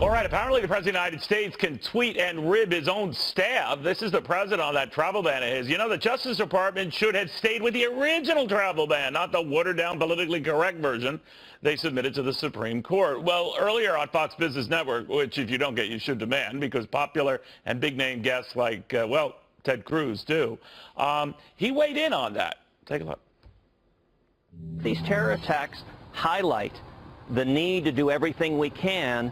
All right, apparently the President of the United States can tweet and rib his own staff. This is the president on that travel ban of his. You know, the Justice Department should have stayed with the original travel ban, not the watered-down, politically correct version they submitted to the Supreme Court. Well, earlier on Fox Business Network, which if you don't get, you should demand, because popular and big-name guests like, well, Ted Cruz do, he weighed in on that. Take a look. These terror attacks highlight the need to do everything we can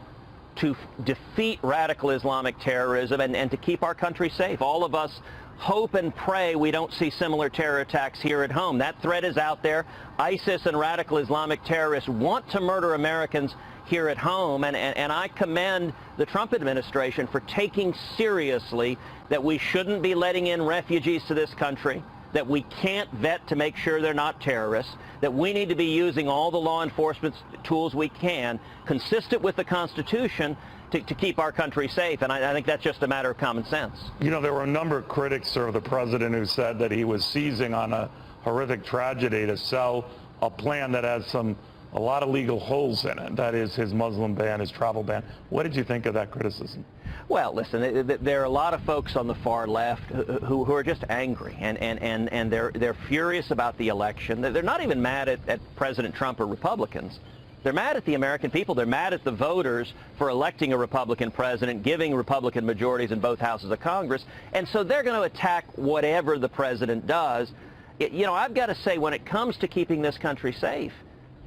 to defeat radical Islamic terrorism and to keep our country safe. All of us hope and pray we don't see similar terror attacks here at home. That threat is out there. ISIS and radical Islamic terrorists want to murder Americans here at home, and I commend the Trump administration for taking seriously that we shouldn't be letting in refugees to this country, that we can't vet to make sure they're not terrorists, that we need to be using all the law enforcement tools we can, consistent with the Constitution, to keep our country safe. And I think that's just a matter of common sense. You know, there were a number of critics of the president who said that he was seizing on a horrific tragedy to sell a plan that has a lot of legal holes in it. That is his Muslim ban, his travel ban. What did you think of that criticism? Well, listen, there are a lot of folks on the far left who are just angry, and they're furious about the election. They're not even mad at President Trump or Republicans. They're mad at the American people. They're mad at the voters for electing a Republican president, giving Republican majorities in both houses of Congress, and so they're going to attack whatever the president does. You know, I've got to say, when it comes to keeping this country safe,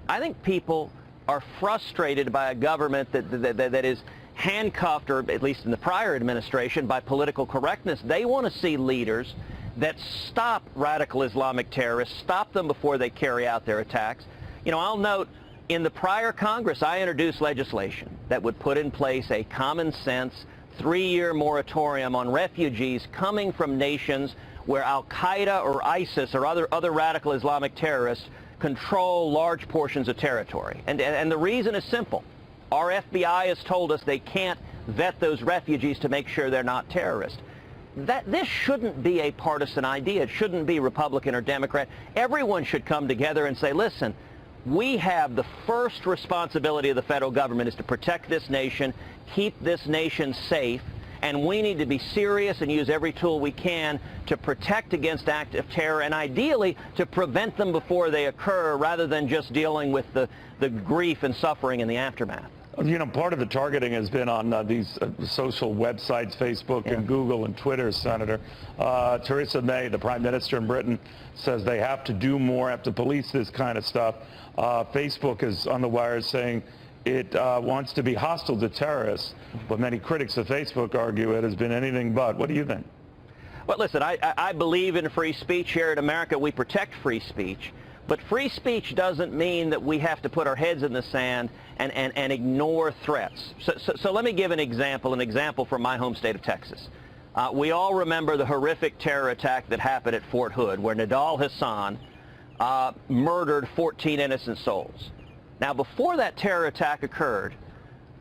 I think people are frustrated by a government that is handcuffed, or at least in the prior administration, by political correctness. They want to see leaders that stop radical Islamic terrorists, stop them before they carry out their attacks. You know, I'll note, in the prior Congress, I introduced legislation that would put in place a common sense 3-year moratorium on refugees coming from nations where Al-Qaeda or ISIS or other radical Islamic terrorists control large portions of territory. And the reason is simple. Our FBI has told us they can't vet those refugees to make sure they're not terrorists. This shouldn't be a partisan idea. It shouldn't be Republican or Democrat. Everyone should come together and say, listen, we have the first responsibility of the federal government is to protect this nation, keep this nation safe, and we need to be serious and use every tool we can to protect against acts of terror, and ideally to prevent them before they occur, rather than just dealing with the grief and suffering in the aftermath. You know, part of the targeting has been on these social websites, Facebook and Google and Twitter, Senator. Theresa May, the Prime Minister in Britain, says they have to do more, have to police this kind of stuff. Facebook is on the wire saying it wants to be hostile to terrorists, but many critics of Facebook argue it has been anything but. What do you think? Well, listen, I believe in free speech. Here in America, we protect free speech. But free speech doesn't mean that we have to put our heads in the sand and ignore threats. So let me give an example from my home state of Texas. We all remember the horrific terror attack that happened at Fort Hood, where Nidal Hasan murdered 14 innocent souls. Now, before that terror attack occurred,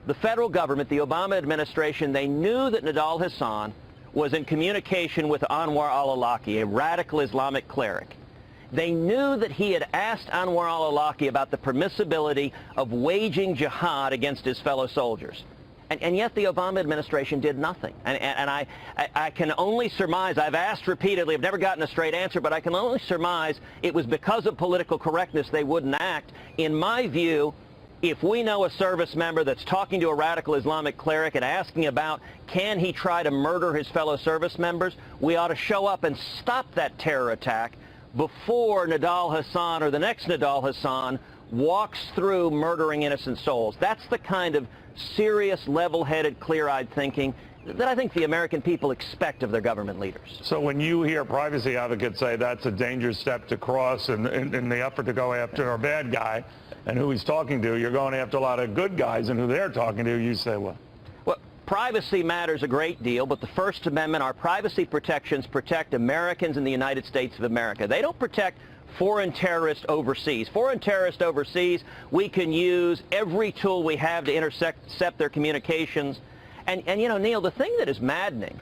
the federal government, the Obama administration, they knew that Nidal Hasan was in communication with Anwar al-Awlaki, a radical Islamic cleric. They knew that he had asked Anwar al-Awlaki about the permissibility of waging jihad against his fellow soldiers. And yet the Obama administration did nothing. And I can only surmise, I've asked repeatedly, I've never gotten a straight answer, but I can only surmise it was because of political correctness they wouldn't act. In my view, if we know a service member that's talking to a radical Islamic cleric and asking about can he try to murder his fellow service members, we ought to show up and stop that terror attack before Nidal Hasan or the next Nidal Hasan walks through murdering innocent souls. That's the kind of serious, level-headed, clear-eyed thinking that I think the American people expect of their government leaders. So when you hear privacy advocates say that's a dangerous step to cross in the effort to go after a bad guy and who he's talking to, you're going after a lot of good guys and who they're talking to, you say what? Well, privacy matters a great deal, but the First Amendment, our privacy protections protect Americans in the United States of America. They don't protect foreign terrorists overseas. Foreign terrorists overseas, we can use every tool we have to intercept their communications. And you know, Neil, the thing that is maddening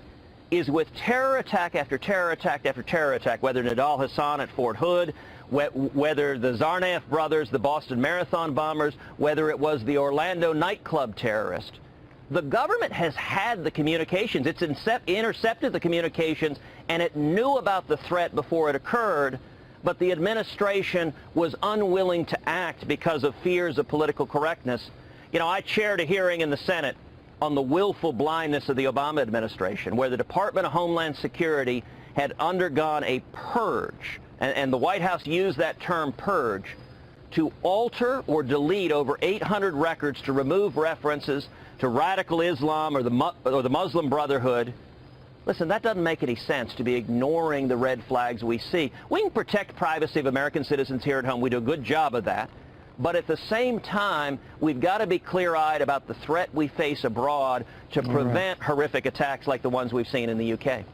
is with terror attack after terror attack after terror attack, whether Nidal Hasan at Fort Hood, whether the Zarnaf brothers, the Boston Marathon bombers, whether it was the Orlando nightclub terrorist, The government has had the communications. It's intercepted the communications, and it knew about the threat before it occurred, but the administration was unwilling to act because of fears of political correctness. You know, I chaired a hearing in the Senate on the willful blindness of the Obama administration, where the Department of Homeland Security had undergone a purge, and the White House used that term purge, to alter or delete over 800 records to remove references to radical Islam or the Muslim Brotherhood. Listen, that doesn't make any sense, to be ignoring the red flags we see. We can protect privacy of American citizens here at home. We do a good job of that. But at the same time, we've got to be clear-eyed about the threat we face abroad to prevent horrific attacks like the ones we've seen in the UK.